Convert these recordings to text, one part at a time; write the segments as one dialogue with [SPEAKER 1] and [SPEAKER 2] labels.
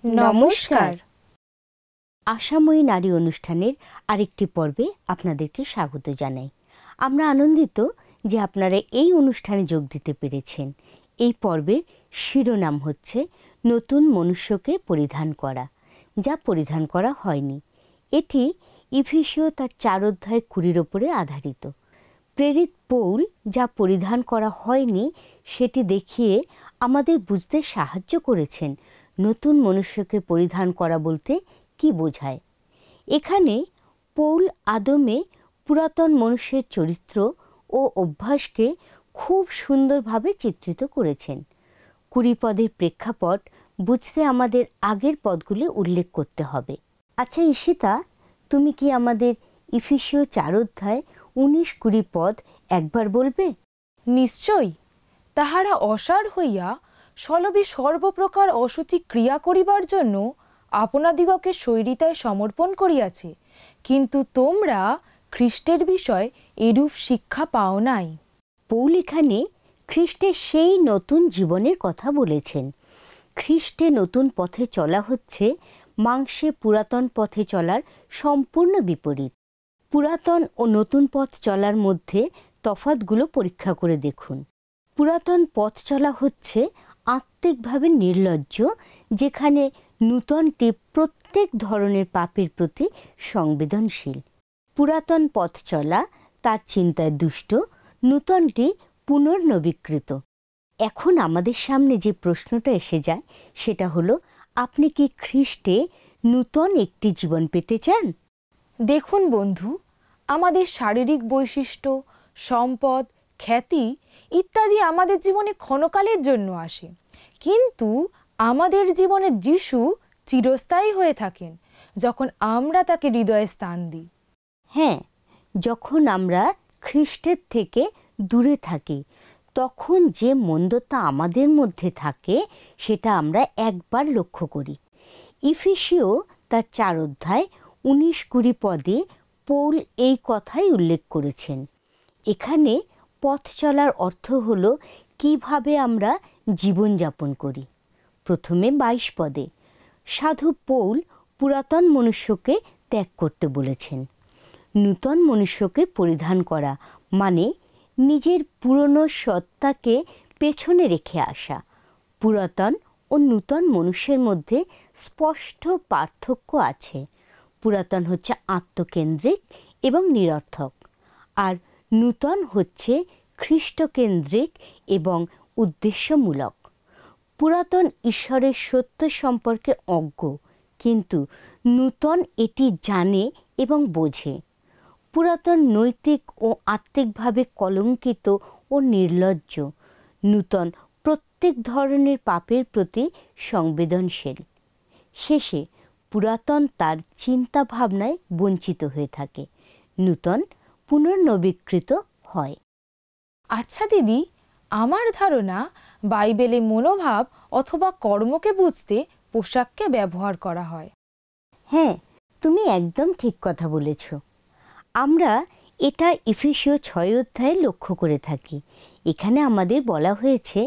[SPEAKER 1] নমস্কার।
[SPEAKER 2] আশাময়ী নারী অনুষ্ঠানের আরেকটি পর্বে আপনাদেরকে স্বাগত জানাই। আমরা আনন্দিত যে আপনারা এই অনুষ্ঠানে যোগ দিতে পেরেছেন। এই পর্বের শিরোনাম হচ্ছে নতুন মনুষ্যকে পরিধান করা, যা পরিধান করা হয়নি। এটি ইফিসীয় তার 4 অধ্যায় 20 ওপরে আধারিত। প্রেরিত পৌল যা পরিধান করা হয়নি সেটি দেখিয়ে আমাদের বুঝতে সাহায্য করেছেন নতুন মনুষ্যকে পরিধান করা বলতে কি বোঝায়। এখানে পৌল আদমে পুরাতন মনুষ্যের চরিত্র ও অভ্যাসকে খুব সুন্দরভাবে চিত্রিত করেছেন। 20 পদের প্রেক্ষাপট বুঝতে আমাদের আগের পদগুলি উল্লেখ করতে হবে। আচ্ছা ঈশিতা, তুমি কি আমাদের ইফিসীয় 4 অধ্যায় 19-20 পদ একবার বলবে?
[SPEAKER 1] নিশ্চয়ই। তাহারা অসার হইয়া সলবে সর্বপ্রকার অশুচি ক্রিয়া করিবার জন্য আপনাদিগকে শৈরিতায় সমর্পণ করিয়াছে, কিন্তু তোমরা খ্রিস্টের বিষয় এরূপ শিক্ষা পাও নাই।
[SPEAKER 2] পৌল এখানে খ্রিস্টের সেই নতুন জীবনের কথা বলেছেন। খ্রিস্টে নতুন পথে চলা হচ্ছে মাংসে পুরাতন পথে চলার সম্পূর্ণ বিপরীত। পুরাতন ও নতুন পথ চলার মধ্যে তফাৎগুলো পরীক্ষা করে দেখুন। পুরাতন পথ চলা হচ্ছে আত্মিকভাবে নির্লজ্জ, যেখানে নূতনটি প্রত্যেক ধরনের পাপের প্রতি সংবেদনশীল। পুরাতন পথ চলা তার চিন্তায় দুষ্ট, নূতনটি পুনর্নবীকৃত। এখন আমাদের সামনে যে প্রশ্নটা এসে যায় সেটা হলো, আপনি কি খ্রিস্টে নূতন একটি জীবন পেতে চান?
[SPEAKER 1] দেখুন বন্ধু, আমাদের শারীরিক বৈশিষ্ট্য, সম্পদ, খ্যাতি ইত্যাদি আমাদের জীবনে ক্ষণকালের জন্য আসে, কিন্তু আমাদের জীবনে যিশু চিরস্থায়ী হয়ে থাকেন যখন আমরা তাকে হৃদয়ে স্থান দিই।
[SPEAKER 2] হ্যাঁ, যখন আমরা খ্রিস্টের থেকে দূরে থাকি তখন যে মন্দতা আমাদের মধ্যে থাকে সেটা আমরা একবার লক্ষ্য করি। ইফিসীয় তার 4 অধ্যায় 19-20 পদে পৌল এই কথাই উল্লেখ করেছেন। এখানে পথ চলার অর্থ হলো কিভাবে আমরা জীবনযাপন করি। প্রথমে 22 পদে সাধু পৌল পুরাতন মনুষ্যকে ত্যাগ করতে বলেছেন। নূতন মনুষ্যকে পরিধান করা মানে নিজের পুরনো সত্তাকে পেছনে রেখে আসা। পুরাতন ও নূতন মনুষ্যের মধ্যে স্পষ্ট পার্থক্য আছে। পুরাতন হচ্ছে আত্মকেন্দ্রিক এবং নিরর্থক, আর নূতন হচ্ছে খ্রিস্টকেন্দ্রিক এবং উদ্দেশ্যমূলক। পুরাতন ঈশ্বরের সত্য সম্পর্কে অজ্ঞ, কিন্তু নূতন এটি জানে এবং বোঝে। পুরাতন নৈতিক ও আত্মিকভাবে কলঙ্কিত ও নির্লজ্জ, নূতন প্রত্যেক ধরনের পাপের প্রতি সংবেদনশীল। শেষে পুরাতন তার চিন্তা ভাবনায় বঞ্চিত হয়ে থাকে, নূতন পুনর্নবীকৃত হয়।
[SPEAKER 1] আচ্ছা দিদি, আমার ধারণা বাইবেলে মনোভাব অথবা কর্মকে বুঝতে পোশাককে ব্যবহার করা হয়।
[SPEAKER 2] হ্যাঁ, তুমি একদম ঠিক কথা বলেছ। আমরা এটা ইফিসীয় 6 অধ্যায়ে লক্ষ্য করে থাকি। এখানে আমাদের বলা হয়েছে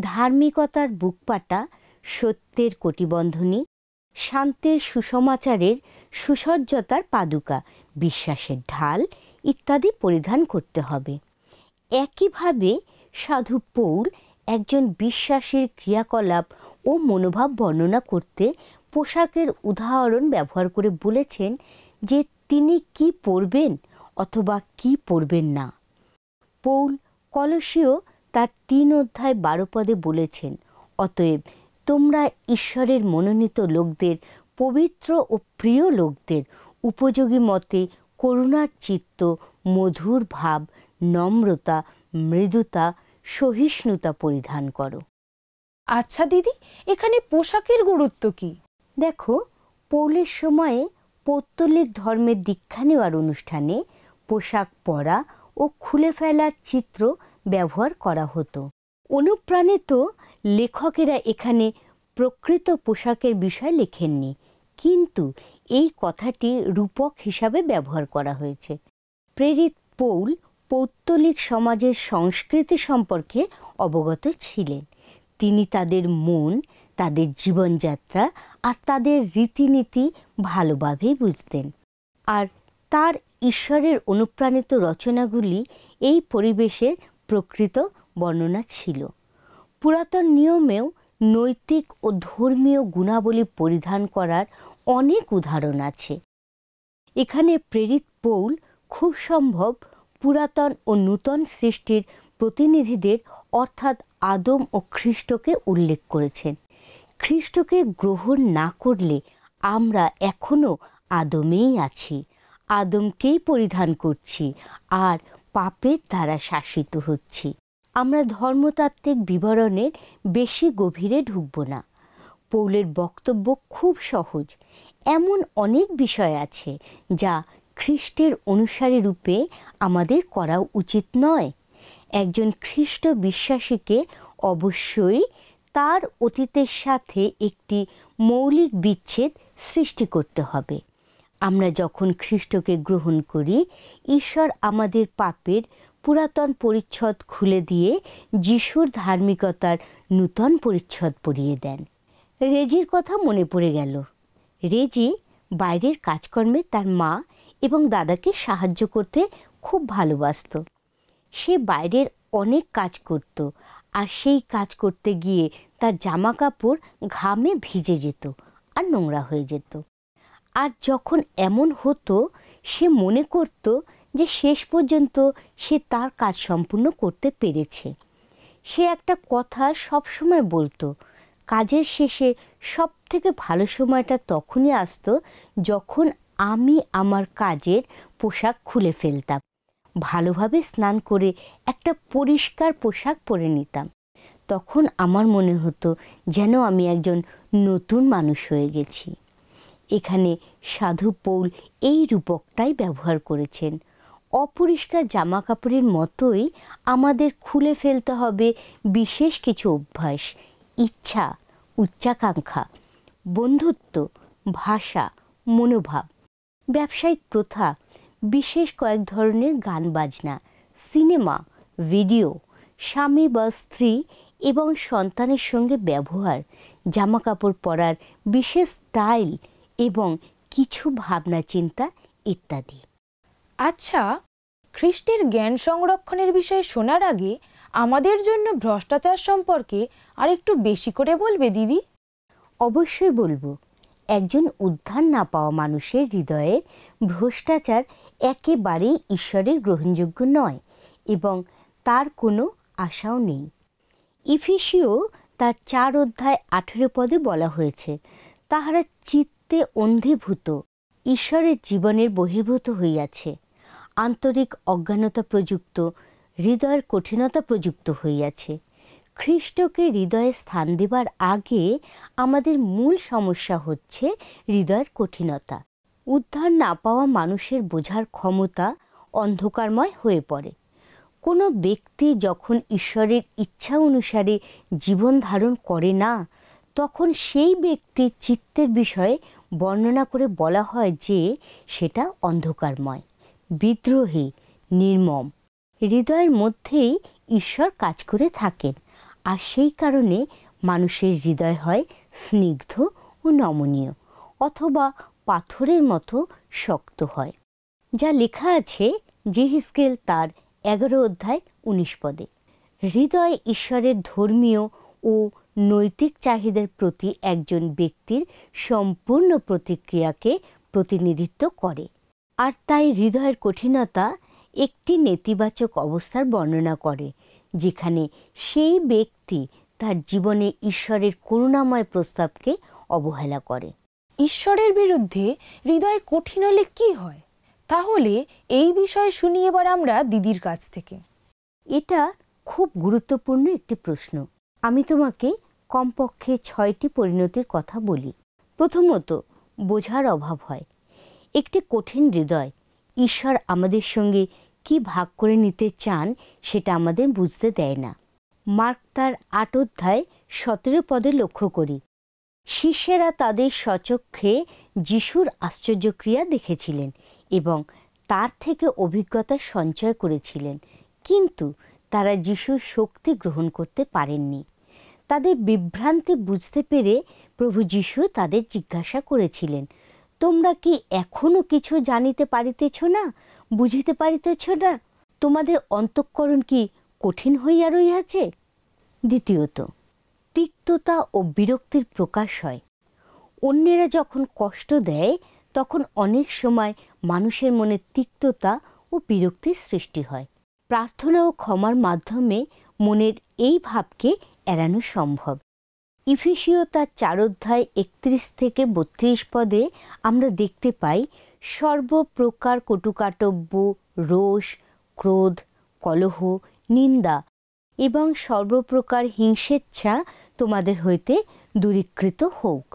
[SPEAKER 2] ধার্মিকতার বুকপাটা, সত্যের কটিবন্ধনী, শান্তির সুসমাচারের সুসজ্জতার পাদুকা, বিশ্বাসের ঢাল ইত্যাদি পরিধান করতে হবে। একইভাবে সাধু পৌল একজন বিশ্বাসীর ক্রিয়াকলাপ ও মনোভাব বর্ণনা করতে পোশাকের উদাহরণ ব্যবহার করে বলেছেন যে তিনি কি পরবেন অথবা কি পরবেন না। পৌল কলসীয় তার 3 অধ্যায় 12 পদে বলেছেন, অতএব তোমরা ঈশ্বরের মনোনীত লোকদের, পবিত্র ও প্রিয় লোকদের উপযোগী মতে করুণার চিত্ত, মধুর ভাব, নম্রতা, মৃদুতা, সহিষ্ণুতা পরিধান করো।
[SPEAKER 1] আচ্ছা দিদি, এখানে পোশাকের গুরুত্ব কি?
[SPEAKER 2] দেখো, পৌলের সময়ে পৌত্তলিক ধর্মের দীক্ষা নেওয়ার অনুষ্ঠানে পোশাক পরা ও খুলে ফেলার চিত্র ব্যবহার করা হতো। অনুপ্রাণিত লেখকেরা এখানে প্রকৃত পোশাকের বিষয় লেখেননি, কিন্তু এই কথাটি রূপক হিসাবে ব্যবহার করা হয়েছে। প্রেরিত পৌল পৌত্তলিক সমাজের সংস্কৃতি সম্পর্কে অবগত ছিলেন। তিনি তাদের মন, তাদের জীবনযাত্রা আর তাদের রীতিনীতি ভালোভাবেই বুঝতেন। আর তার ঈশ্বরের অনুপ্রাণিত রচনাগুলি এই পরিবেশের প্রকৃত বর্ণনা ছিল। পুরাতন নিয়মেও নৈতিক ও ধর্মীয় গুণাবলী পরিধান করার অনেক উদাহরণ আছে। এখানে প্রেরিত পৌল খুব সম্ভব পুরাতন ও নূতন সৃষ্টির প্রতিনিধিদের অর্থাৎ আদম ও খ্রিস্টকে উল্লেখ করেছেন। খ্রিস্টকে গ্রহণ না করলে আমরা এখনও আদমেই আছি, আদমকেই পরিধান করছি আর পাপের দ্বারা শাসিত হচ্ছি। আমরা ধর্মতাত্ত্বিক বিবরণের বেশি গভীরে ঢুকব না। পৌলের বক্তব্য খুব সহজ। এমন অনেক বিষয় আছে যা খ্রিস্টের অনুসারী রূপে আমাদের করা উচিত নয়। একজন খ্রিস্ট বিশ্বাসীকে অবশ্যই তার অতীতের সাথে একটি মৌলিক বিচ্ছেদ সৃষ্টি করতে হবে। আমরা যখন খ্রিস্টকে গ্রহণ করি, ঈশ্বর আমাদের পাপের পুরাতন পরিচ্ছদ খুলে দিয়ে যিশুর ধার্মিকতার নূতন পরিচ্ছদ পরিয়ে দেন। রেজির কথা মনে পড়ে গেল। রেজি বাইরের কাজকর্মে তার মা এবং দাদাকে সাহায্য করতে খুব ভালোবাসত। সে বাইরের অনেক কাজ করত আর সেই কাজ করতে গিয়ে তার জামা কাপড় ঘামে ভিজে যেত আর নোংরা হয়ে যেত। আর যখন এমন হতো, সে মনে করত যে শেষ পর্যন্ত সে তার কাজ সম্পূর্ণ করতে পেরেছে। সে একটা কথা সবসময় বলতো, কাজের শেষে সব থেকে ভালো সময়টা তখনই আসতো যখন আমি আমার কাজের পোশাক খুলে ফেলতাম, ভালোভাবে স্নান করে একটা পরিষ্কার পোশাক পরে নিতাম। তখন আমার মনে হতো যেন আমি একজন নতুন মানুষ হয়ে গেছি। এখানে সাধু পৌল এই রূপকটাই ব্যবহার করেছেন। অপরিষ্কার জামা কাপড়ের মতোই আমাদের খুলে ফেলতে হবে বিশেষ কিছু অভ্যাস, ইচ্ছা, উচ্চাকাঙ্ক্ষা, বন্ধুত্ব, ভাষা, মনোভাব, ব্যবসায়িক প্রথা, বিশেষ কয়েক ধরনের গান বাজনা, সিনেমা, ভিডিও, স্বামী বা স্ত্রী এবং সন্তানের সঙ্গে ব্যবহার, জামা কাপড় পরার বিশেষ স্টাইল এবং কিছু ভাবনা চিন্তা ইত্যাদি।
[SPEAKER 1] আচ্ছা, খ্রিস্টের জ্ঞান সংরক্ষণের বিষয়ে শোনার আগে আমাদের জন্য ভ্রষ্টাচার সম্পর্কে আর একটু বেশি করে বলবে দিদি?
[SPEAKER 2] অবশ্যই বলবো। একজন উদ্ধার না পাওয়া মানুষের হৃদয়ে ভ্রষ্টাচার একেবারেই ঈশ্বরের গ্রহণযোগ্য নয় এবং তার কোনো আশাও নেই। ইফিসীয় তার 4 অধ্যায় 18 পদে বলা হয়েছে, তাহারা চিত্তে অন্ধীভূত, ঈশ্বরের জীবনের বহির্ভূত হইয়াছে, আন্তরিক অজ্ঞানতা প্রযুক্ত, হৃদয়ের কঠিনতা প্রযুক্ত হইয়াছে। খ্রিস্টকে হৃদয়ে স্থান দেবার আগে আমাদের মূল সমস্যা হচ্ছে হৃদয়ের কঠিনতা। উদ্ধার না পাওয়া মানুষের বোঝার ক্ষমতা অন্ধকারময় হয়ে পড়ে। কোনো ব্যক্তি যখন ঈশ্বরের ইচ্ছা অনুসারে জীবন ধারণ করে না, তখন সেই ব্যক্তির চিত্তের বিষয়ে বর্ণনা করে বলা হয় যে সেটা অন্ধকারময়, বিদ্রোহী, নির্মম। হৃদয়ের মধ্যেই ঈশ্বর কাজ করে থাকেন, আর সেই কারণে মানুষের হৃদয় হয় স্নিগ্ধ ও নমনীয়, অথবা পাথরের মতো শক্ত হয়। যা লেখা আছে যেহিজকেল তার 11 অধ্যায় 19 পদে। হৃদয় ঈশ্বরের ধর্মীয় ও নৈতিক চাহিদার প্রতি একজন ব্যক্তির সম্পূর্ণ প্রতিক্রিয়াকে প্রতিনিধিত্ব করে, আর তাই হৃদয়ের কঠিনতা একটি নেতিবাচক অবস্থার বর্ণনা করে, যেখানে সেই ব্যক্তি তার জীবনে ঈশ্বরের করুণাময় প্রস্তাবকে অবহেলা করে।
[SPEAKER 1] ঈশ্বরের বিরুদ্ধে হৃদয় কঠিন হলে কি হয়? তাহলে এই বিষয়ে শুনি এবার আমরা দিদির কাছ থেকে।
[SPEAKER 2] এটা খুব গুরুত্বপূর্ণ একটি প্রশ্ন। আমি তোমাকে কমপক্ষে 6টি পরিণতির কথা বলি। প্রথমত, বোঝার অভাব হয়। একটি কঠিন হৃদয় ঈশ্বর আমাদের সঙ্গে কি ভাগ করে নিতে চান সেটা আমাদের বুঝতে দেয় না। মার্ক তার 8 অধ্যায় 17 পদে লক্ষ্য করি, শিষ্যেরা তাদের স্বচক্ষে যিশুর আশ্চর্যক্রিয়া দেখেছিলেন এবং তার থেকে অভিজ্ঞতা সঞ্চয় করেছিলেন, কিন্তু তারা যিশুর শক্তি গ্রহণ করতে পারেননি। তাদের বিভ্রান্তি বুঝতে পেরে প্রভু যীশু তাদের জিজ্ঞাসা করেছিলেন, তোমরা কি এখনো কিছু জানিতে পারিতেছ না, বুঝিতে পারিতেছ না? তোমাদের অন্তঃকরণ কি কঠিন হইয়া রহিয়াছে? দ্বিতীয়ত, তিক্ততা ও বিরক্তির প্রকাশ হয়। অন্যেরা যখন কষ্ট দেয় তখন অনেক সময় মানুষের মনে তিক্ততা ও বিরক্তির সৃষ্টি হয়। প্রার্থনা ও ক্ষমার মাধ্যমে মনের এই ভাবকে এড়ানো সম্ভব। ইফিসীয় তার 4 অধ্যায় 31 থেকে 32 পদে আমরা দেখতে পাই, সর্বপ্রকার কটুকাটব্য, রোষ, ক্রোধ, কলহ, নিন্দা এবং সর্বপ্রকার হিংসেচ্ছা তোমাদের হইতে দূরীকৃত হোক।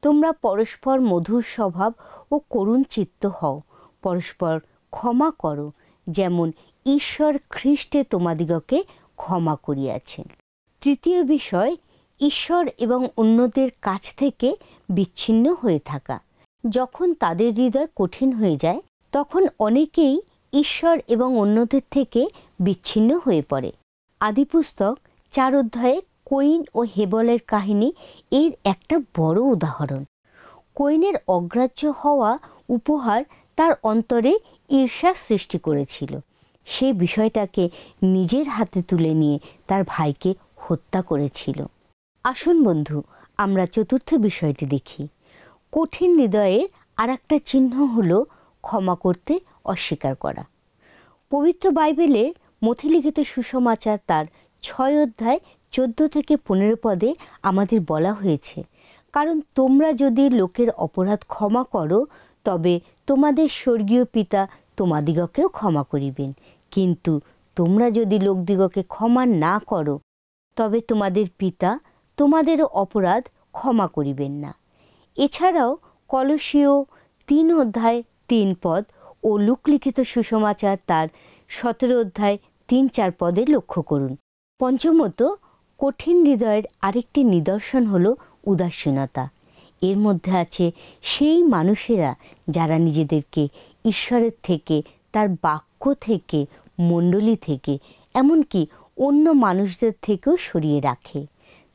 [SPEAKER 2] তোমরা পরস্পর মধুর স্বভাব ও করুণ চিত্ত হও, পরস্পর ক্ষমা করো, যেমন ঈশ্বর খ্রিস্টে তোমাদিগকে ক্ষমা করিয়াছেন। তৃতীয় বিষয়, ঈশ্বর এবং অন্যদের কাছ থেকে বিচ্ছিন্ন হয়ে থাকা। যখন তাদের হৃদয় কঠিন হয়ে যায় তখন অনেকেই ঈশ্বর এবং অন্যদের থেকে বিচ্ছিন্ন হয়ে পড়ে। আদিপুস্তক 4 অধ্যায়ে কইন ও হেবলের কাহিনী এর একটা বড় উদাহরণ। কইনের অগ্রাহ্য হওয়া উপহার তার অন্তরে ঈর্ষা সৃষ্টি করেছিল। সে বিষয়টাকে নিজের হাতে তুলে নিয়ে তার ভাইকে হত্যা করেছিল। আসুন বন্ধু, আমরা চতুর্থ বিষয়টি দেখি। কঠিন হৃদয়ের আর একটা চিহ্ন হলো ক্ষমা করতে অস্বীকার করা। পবিত্র বাইবেলের মথিলিখিত সুসমাচার তার 6 অধ্যায় 14 থেকে 15 পদে আমাদের বলা হয়েছে, কারণ তোমরা যদি লোকের অপরাধ ক্ষমা করো তবে তোমাদের স্বর্গীয় পিতা তোমাদিগকেও ক্ষমা করিবেন, কিন্তু তোমরা যদি লোকদিগকে ক্ষমা না করো তবে তোমাদের পিতা তোমাদেরও অপরাধ ক্ষমা করিবেন না। এছাড়াও কলসীয় 3 অধ্যায় 3 পদ ও লুকলিখিত সুসমাচার তার 17 অধ্যায় 3-4 পদে লক্ষ্য করুন। পঞ্চমত, কঠিন হৃদয়ের আরেকটি নিদর্শন হলো উদাসীনতা। এর মধ্যে আছে সেই মানুষেরা যারা নিজেদেরকে ঈশ্বরের থেকে, তার বাক্য থেকে, মণ্ডলী থেকে, এমনকি অন্য মানুষদের থেকেও সরিয়ে রাখে।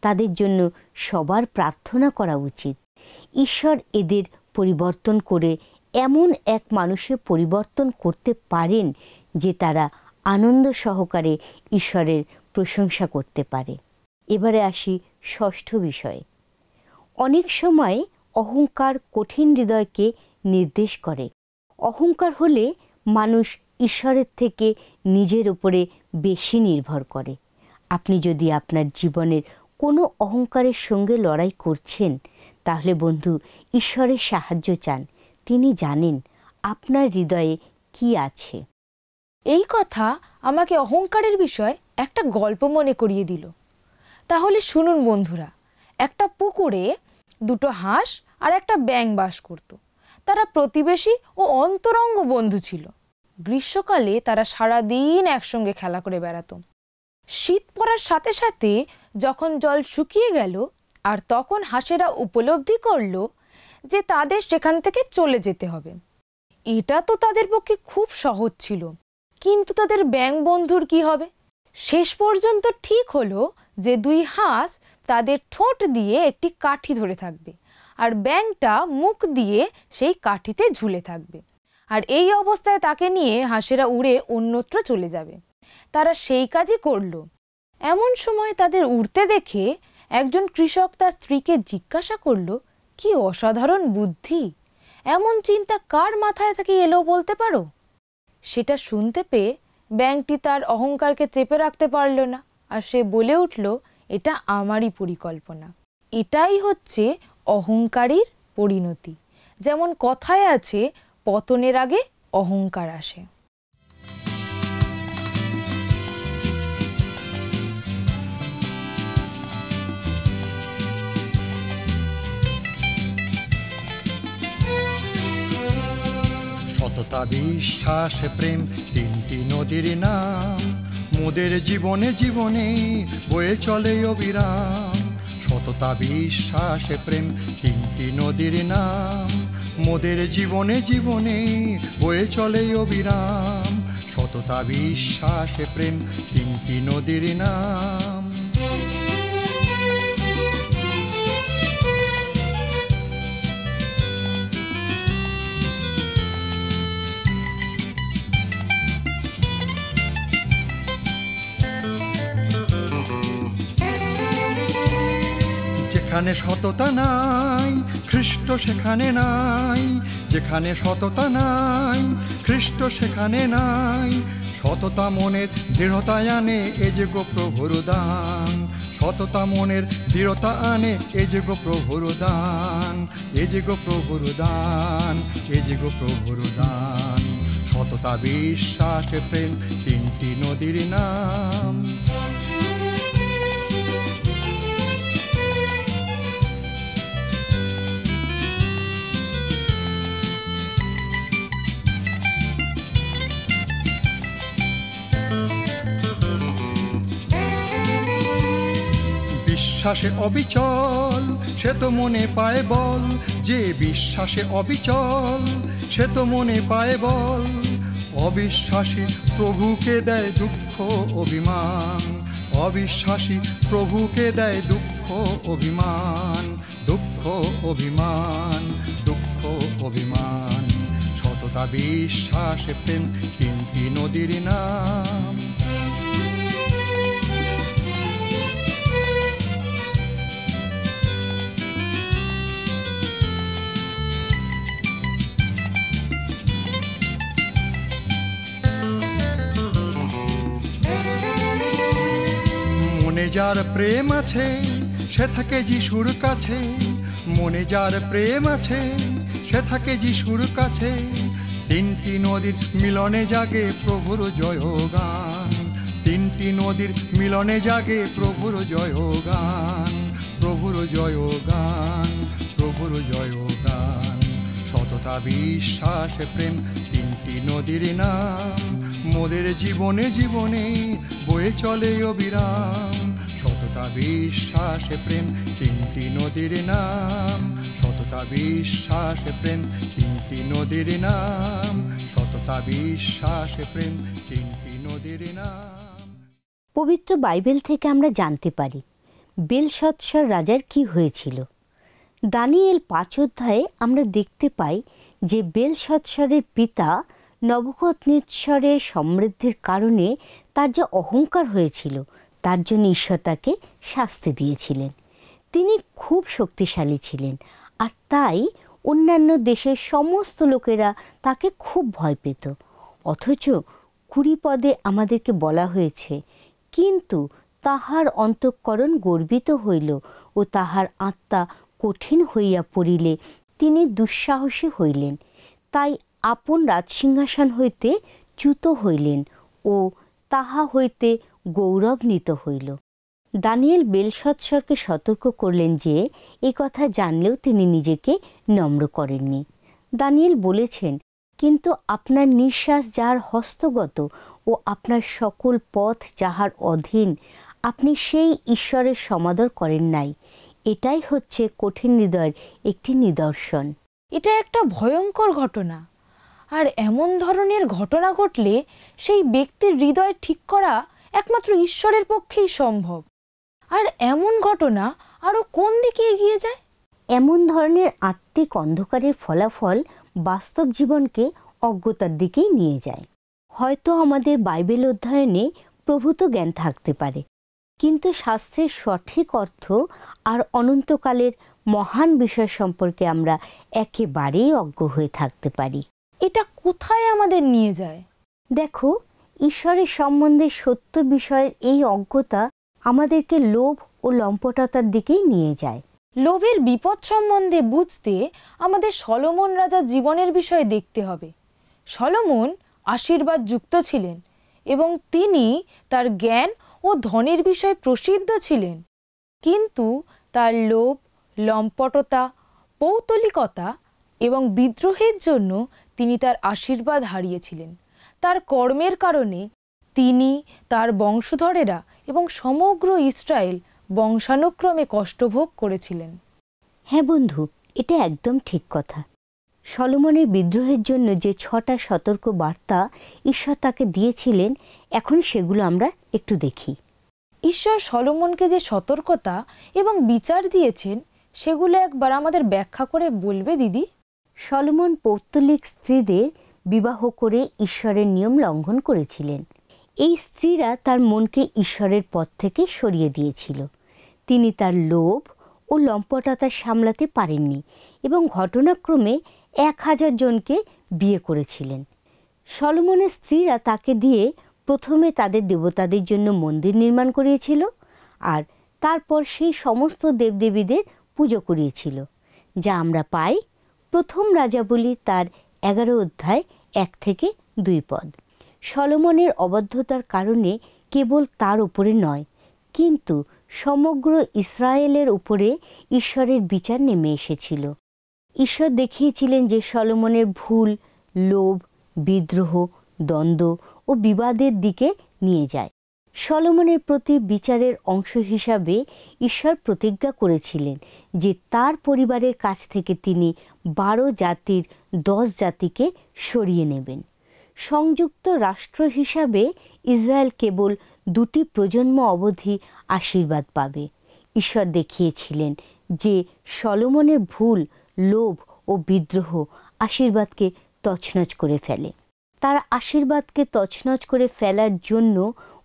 [SPEAKER 2] তাদের জন্য সবার প্রার্থনা করা উচিত। ঈশ্বর এদের পরিবর্তন করে এমন এক মানুষে পরিবর্তন করতে পারেন যে তারা আনন্দ সহকারে ঈশ্বরের প্রশংসা করতে পারে। এবারে আসি ষষ্ঠ বিষয়ে। অনেক সময় অহংকার কঠিন হৃদয়কে নির্দেশ করে। অহংকার হলে মানুষ ঈশ্বরের থেকে নিজের উপরে বেশি নির্ভর করে। আপনি যদি আপনার জীবনের কোনো অহংকারের সঙ্গে লড়াই করছেন, তাহলে বন্ধু ঈশ্বরের সাহায্য চান। তিনি জানেন আপনার হৃদয়ে কি আছে।
[SPEAKER 1] এই কথা আমাকে অহংকারের বিষয় একটা গল্প মনে করিয়ে দিল। তাহলে শুনুন বন্ধুরা, একটা পুকুরে 2টো হাঁস আর একটা ব্যাঙ বাস করত। তারা প্রতিবেশী ও অন্তরঙ্গ বন্ধু ছিল। গ্রীষ্মকালে তারা সারাদিন একসঙ্গে খেলা করে বেড়াতো। শীত পড়ার সাথে সাথে যখন জল শুকিয়ে গেল আর তখন হাঁসেরা উপলব্ধি করল যে তাদের সেখান থেকে চলে যেতে হবে। এটা তো তাদের পক্ষে খুব সহজ ছিল, কিন্তু তাদের ব্যাঙ বন্ধুর কি হবে? শেষ পর্যন্ত ঠিক হলো যে 2 হাঁস তাদের ঠোঁট দিয়ে একটি কাঠি ধরে থাকবে আর ব্যাঙটা মুখ দিয়ে সেই কাঠিতে ঝুলে থাকবে, আর এই অবস্থায় তাকে নিয়ে হাঁসেরা উড়ে অন্যত্র চলে যাবে। তারা সেই কাজই করল। এমন সময় তাদের উড়তে দেখে একজন কৃষক তার স্ত্রীকে জিজ্ঞাসা করল, কি অসাধারণ বুদ্ধি! এমন চিন্তা কার মাথায় থেকে এলো বলতে পারো? সেটা শুনতে পেয়ে ব্যাঙটি তার অহংকারকে চেপে রাখতে পারল না, আর সে বলে উঠল, এটা আমারই পরিকল্পনা। এটাই হচ্ছে অহংকারীর পরিণতি। যেমন কথায় আছে, পতনের আগে অহংকার আসে।
[SPEAKER 3] সততা, বিশ্বাস, প্রেম 3টি নদীর নাম, মোদের জীবনে জীবনে বয়ে চলে অবিরাম। সততা, বিশ্বাস, প্রেম 3টি নদীর নাম, মোদের জীবনে জীবনে বয়ে চলে অবিরাম। সততা, বিশ্বাস, প্রেম 3টি নদীর নাম। যেখানে সততা নাই খ্রিস্ট সেখানে নাই, যেখানে সততা নাই খ্রিস্ট সেখানে নাই। সততা মনের দৃঢ়তা আনে এ যে গো প্রভুর দান, সততা মনের দৃঢ়তা আনে এ যে গো প্রভুর দান, এ যে গো প্রভুর দান, এ যে গো প্রভুর দান। সততা বিশ্বাস প্রেম তিনটি নদীর নাম। বিশ্বাসে অবিচল সে তো মনে পায় বল, যে বিশ্বাসে অবিচল সে তো মনে পায় বল। অবিশ্বাসী প্রভুকে দেয় দুঃখ অভিমান, অবিশ্বাসী প্রভুকে দেয় দুঃখ অভিমান, দুঃখ অভিমান, দুঃখ অভিমান। সততা বিশ্বাস প্রেম তিনটি নদীর নাম। মনে যার প্রেম আছে সে থাকে যিশুর কাছে, মনে যার প্রেম আছে সে থাকে যিশুর কাছে। তিনটি নদীর মিলনে জাগে প্রভুর জয়গান, তিনটি নদীর মিলনে জাগে প্রভুর জয়গান, প্রভুর জয়গান, প্রভুর জয়গান। সততা বিশ্বাস প্রেম তিনটি নদীর নাম, মোদের জীবনে জীবনে বয়ে চলে অবিরাম। সততা বিশ্বাস প্রেম তিনটি নদীর নাম, সততা বিশ্বাস প্রেম তিনটি নদীর নাম, সততা বিশ্বাস প্রেম তিনটি নদীর নাম।
[SPEAKER 2] পবিত্র বাইবেল থেকে আমরা জানতে পারি বেলশৎসর রাজার কি হয়েছিল। দানিয়েল 5 অধ্যায়ে আমরা দেখতে পাই যে বেলশৎসরের পিতা নবুকদনেছরের সমৃদ্ধির কারণে তার যে অহংকার হয়েছিল তার জন্য ঈশ্বর তাকে শাস্তি দিয়েছিলেন। তিনি খুব শক্তিশালী ছিলেন আর তাই অন্যান্য দেশের সমস্ত লোকেরা তাকে খুব ভয় পেত। অথচ 20 পদে আমাদেরকে বলা হয়েছে, কিন্তু তাহার অন্তঃকরণ গর্বিত হইল ও তাহার আত্মা কঠিন হইয়া পড়িলে তিনি দুঃসাহসী হইলেন, তাই আপন রাজসিংহাসন হইতে চ্যুত হইলেন ও তাহা হইতে গৌরবান্বিত হইল। দানিয়েল বেলশৎসরকে সতর্ক করলেন যে এই কথা জানলেও তিনি নিজেকে নম্র করেননি। দানিয়েল বলেছেন, কিন্তু আপনার নিঃশ্বাস যাহার হস্তগত ও আপনার সকল পথ যাহার অধীন, আপনি সেই ঈশ্বরের সমাদর করেন নাই। এটাই হচ্ছে কঠিন হৃদয়ের একটি নিদর্শন।
[SPEAKER 1] এটা একটা ভয়ঙ্কর ঘটনা, আর এমন ধরনের ঘটনা ঘটলে সেই ব্যক্তির হৃদয় ঠিক করা একমাত্র ঈশ্বরের পক্ষেই সম্ভব। আর এমন ঘটনা আরো কোন দিকে এগিয়ে যায়?
[SPEAKER 2] এমন ধরনের আত্মিক অন্ধকারের ফলাফল বাস্তব জীবনকে অজ্ঞতার দিকেই নিয়ে যায়। হয়তো আমাদের বাইবেল অধ্যয়নে প্রভূত জ্ঞান থাকতে পারে, কিন্তু শাস্ত্রের সঠিক অর্থ আর অনন্তকালের মহান বিষয় সম্পর্কে আমরা একেবারেই অজ্ঞ হয়ে থাকতে পারি।
[SPEAKER 1] এটা কোথায় আমাদের নিয়ে যায়?
[SPEAKER 2] দেখো, ঈশ্বরের সম্বন্ধে সত্য বিষয়ের এই অজ্ঞতা আমাদেরকে লোভ ও লম্পটতার দিকেই নিয়ে যায়।
[SPEAKER 1] লোভের বিপদ সম্বন্ধে বুঝতে আমাদের সলোমন রাজার জীবনের বিষয় দেখতে হবে। সলোমন আশীর্বাদ যুক্ত ছিলেন এবং তিনি তার জ্ঞান ও ধনের বিষয়ে প্রসিদ্ধ ছিলেন, কিন্তু তার লোভ, লম্পটতা, পৌতলিকতা এবং বিদ্রোহের জন্য তিনি তার আশীর্বাদ হারিয়েছিলেন। তার কর্মের কারণে তিনি, তার বংশধরেরা এবং সমগ্র ইসরায়েল বংশানুক্রমে কষ্টভোগ করেছিলেন।
[SPEAKER 2] হ্যাঁ বন্ধু, এটা একদম ঠিক কথা। সলোমনের বিদ্রোহের জন্য যে 6টা সতর্ক বার্তা ঈশ্বর তাকে দিয়েছিলেন, এখন সেগুলো আমরা একটু দেখি।
[SPEAKER 1] ঈশ্বর সলোমনকে যে সতর্কতা এবং বিচার দিয়েছেন সেগুলো একবার আমাদের ব্যাখ্যা করে বলবে দিদি?
[SPEAKER 2] সলোমন পৌত্তলিক স্ত্রীদের বিবাহ করে ঈশ্বরের নিয়ম লঙ্ঘন করেছিলেন। এই স্ত্রীরা তার মনকে ঈশ্বরের পথ থেকে সরিয়ে দিয়েছিল। তিনি তার লোভ ও ও লম্পটতা সামলাতে পারেননি এবং ঘটনাক্রমে 1000 জনকে বিয়ে করেছিলেন। সলোমনের স্ত্রীরা তাকে দিয়ে প্রথমে তাদের দেবতাদের জন্য মন্দির নির্মাণ করিয়েছিল আর তারপর সেই সমস্ত দেবদেবীদের পুজো করিয়েছিল, যা আমরা পাই প্রথম রাজাবলী তার 11 অধ্যায় 1 থেকে 2 পদ। সলোমনের অবাধ্যতার কারণে কেবল তার উপরে নয়, কিন্তু সমগ্র ইসরায়েলের উপরে ঈশ্বরের বিচার নেমে এসেছিল। ঈশ্বর দেখিয়েছিলেন যে সলোমনের ভুল লোভ, বিদ্রোহ, দ্বন্দ্ব ও বিবাদের দিকে নিয়ে যায়। সলোমনের প্রতি বিচারের অংশ হিসাবে ঈশ্বর প্রতিজ্ঞা করেছিলেন যে তার পরিবারের কাছ থেকে তিনি 12 জাতির 10 জাতিকে সরিয়ে নেবেন। সংযুক্ত রাষ্ট্র হিসাবে ইসরায়েল কেবল 2টি প্রজন্ম অবধি আশীর্বাদ পাবে। ঈশ্বর দেখিয়েছিলেন যে সলোমনের ভুল, লোভ ও বিদ্রোহ আশীর্বাদকে তছনছ করে ফেলে। তার আশীর্বাদকে তছনছ করে ফেলার জন্য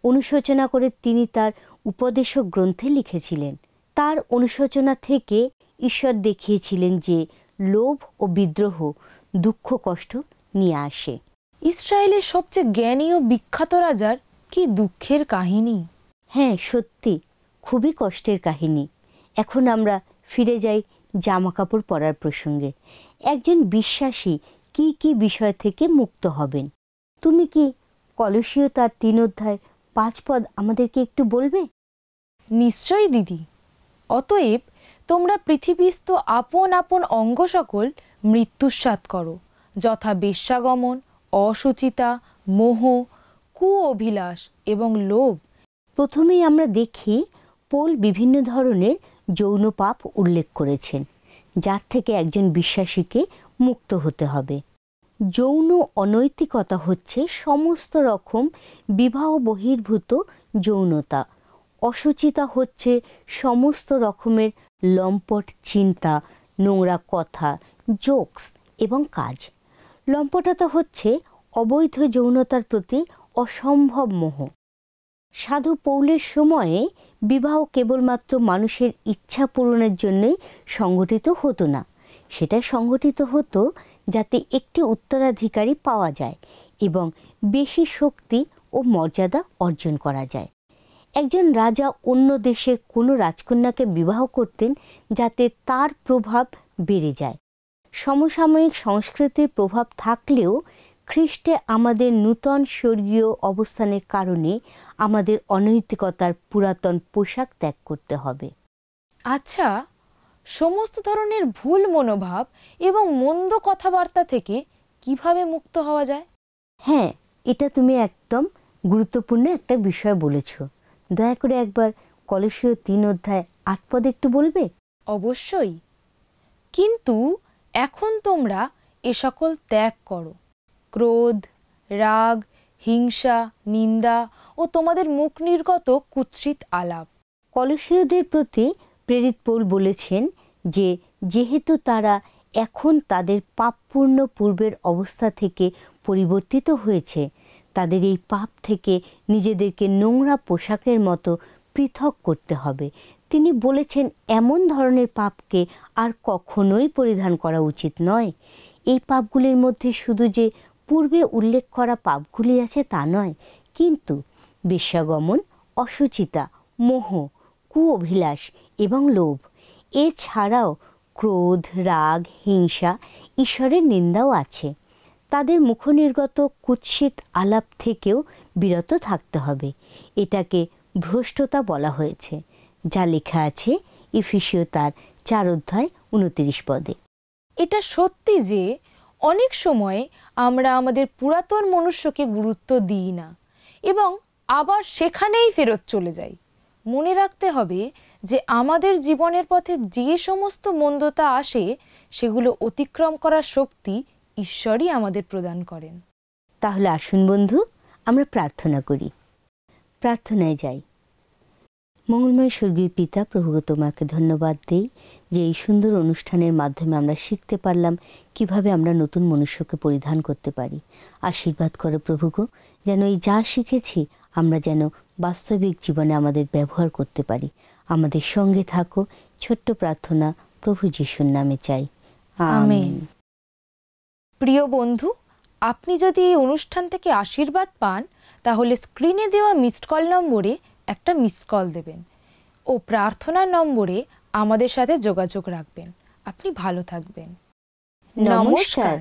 [SPEAKER 2] অনুশোচনা করে তিনি তার উপদেশক গ্রন্থে লিখেছিলেন। তার অনুশোচনা থেকে ঈশ্বর দেখিয়েছিলেন যে লোভ ও বিদ্রোহ দুঃখ কষ্ট নিয়ে আসে।
[SPEAKER 1] ইসরায়েলের সবচেয়ে জ্ঞানী ও বিখ্যাত রাজার কি দুঃখের কাহিনী!
[SPEAKER 2] হ্যাঁ, সত্যি খুবই কষ্টের কাহিনী। এখন আমরা ফিরে যাই জামা কাপড় পরার প্রসঙ্গে। একজন বিশ্বাসী কি কি বিষয় থেকে মুক্ত হবেন? তুমি কি কলসীয় তার 3 অধ্যায় 5 পদ আমাদেরকে একটু বলবে?
[SPEAKER 1] নিশ্চয়ই দিদি। অতএব তোমরা পৃথিবীস্থ আপন আপন অঙ্গ সকল মৃত্যুস্বাদ করো, যথা বেশ্যাগমন, অসুচিতা, মোহ, কু অভিলাষ এবং লোভ।
[SPEAKER 2] প্রথমেই আমরা দেখি পৌল বিভিন্ন ধরনের যৌন পাপ উল্লেখ করেছেন, যার থেকে একজন বিশ্বাসীকে মুক্ত হতে হবে। যৌন অনৈতিকতা হচ্ছে সমস্ত রকম বিবাহ বহির্ভূত যৌনতা। অসুচিতা হচ্ছে সমস্ত রকমের লম্পট চিন্তা, নোংরা কথা, জোকস এবং কাজ। লম্পটতা হচ্ছে অবৈধ যৌনতার প্রতি অসম্ভব মোহ। সাধু পৌলের সময়ে বিবাহ কেবলমাত্র মানুষের ইচ্ছা পূরণের জন্যই সংগঠিত হতো না, সেটা সংগঠিত হতো যাতে একটি উত্তরাধিকারী পাওয়া যায় এবং বেশি শক্তি ও মর্যাদা অর্জন করা যায়। একজন রাজা অন্য দেশের কোনো রাজকন্যাকে বিবাহ করতেন যাতে তার প্রভাব বেড়ে যায়। সমসাময়িক সংস্কৃতির প্রভাব থাকলেও খ্রিস্টে আমাদের নূতন স্বর্গীয় অবস্থানের কারণে আমাদের অনৈতিকতার পুরাতন পোশাক ত্যাগ করতে হবে।
[SPEAKER 1] আচ্ছা, সমস্ত ধরনের ভুল মনোভাব এবং মন্দ কথাবার্তা থেকে কিভাবে মুক্ত হওয়া যায়?
[SPEAKER 2] হ্যাঁ, এটা তুমি একদম গুরুত্বপূর্ণ একটা বিষয় বলেছ। দয়া করে একবার কলসীয় 3 অধ্যায় 8 পদ একটু বলবে?
[SPEAKER 1] অবশ্যই। কিন্তু এখন তোমরা এ সকল ত্যাগ করো: ক্রোধ, রাগ, হিংসা, নিন্দা ও তোমাদের মুখ নির্গত কুৎসিত আলাপ।
[SPEAKER 2] কলসীয়দের প্রতি প্রেরিত পৌল বলেছেন যে যেহেতু তারা এখন তাদের পাপপূর্ণ পূর্বের অবস্থা থেকে পরিবর্তিত হয়েছে, তাদের এই পাপ থেকে নিজেদেরকে নোংরা পোশাকের মতো পৃথক করতে হবে। তিনি বলেছেন এমন ধরনের পাপকে আর কখনোই পরিধান করা উচিত নয়। এই পাপগুলির মধ্যে শুধু যে পূর্বে উল্লেখ করা পাপগুলি আছে তা নয়, কিন্তু বেশ্যাগমন, অসুচিতা, মোহ, কু অভিলাষ এবং লোভ, এছাড়াও ক্রোধ, রাগ, হিংসা, ঈশ্বরের নিন্দাও আছে। তাদের মুখনির্গত কুৎসিত আলাপ থেকেও বিরত থাকতে হবে। এটাকে ভ্রষ্টতা বলা হয়েছে, যা লেখা আছে ইফিসীয় তার 4 অধ্যায় 29 পদে।
[SPEAKER 1] এটা সত্যি যে অনেক সময় আমরা আমাদের পুরাতন মনুষ্যকে গুরুত্ব দিই না এবং আবার সেখানেই ফেরত চলে যাই। মনে রাখতে হবে যে আমাদের জীবনের পথে যে সমস্ত মন্দতা আসে সেগুলো অতিক্রম করার শক্তি ঈশ্বরই আমাদের প্রদান করেন।
[SPEAKER 2] তাহলে আসুন বন্ধু, আমরা প্রার্থনা করি। প্রার্থনায় যাই। মঙ্গলময় স্বর্গীয় পিতা, প্রভুকে তোমাকে ধন্যবাদ দেই যে এই সুন্দর অনুষ্ঠানের মাধ্যমে আমরা শিখতে পারলাম কিভাবে আমরা নতুন মনুষ্যকে পরিধান করতে পারি। আশীর্বাদ করো প্রভুগো, যেন এই যা শিখেছি আমরা যেন বাস্তবিক জীবনে আমাদের ব্যবহার করতে পারি। আমাদের সঙ্গে থাকো, ছোট্ট প্রার্থনা প্রভু যিশুর নামে চাই,
[SPEAKER 1] আমেন। প্রিয় বন্ধু, আপনি যদি এই অনুষ্ঠান থেকে আশীর্বাদ পান তাহলে স্ক্রিনে দেওয়া মিসড কল নম্বরে একটা মিসড কল দেবেন ও প্রার্থনার নম্বরে আমাদের সাথে যোগাযোগ রাখবেন। আপনি ভালো থাকবেন।
[SPEAKER 2] নমস্কার।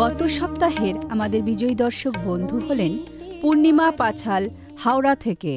[SPEAKER 4] গত সপ্তাহের আমাদের বিজয়ী দর্শক বন্ধু হলেন পূর্ণিমা পাছাল, হাওড়া থেকে।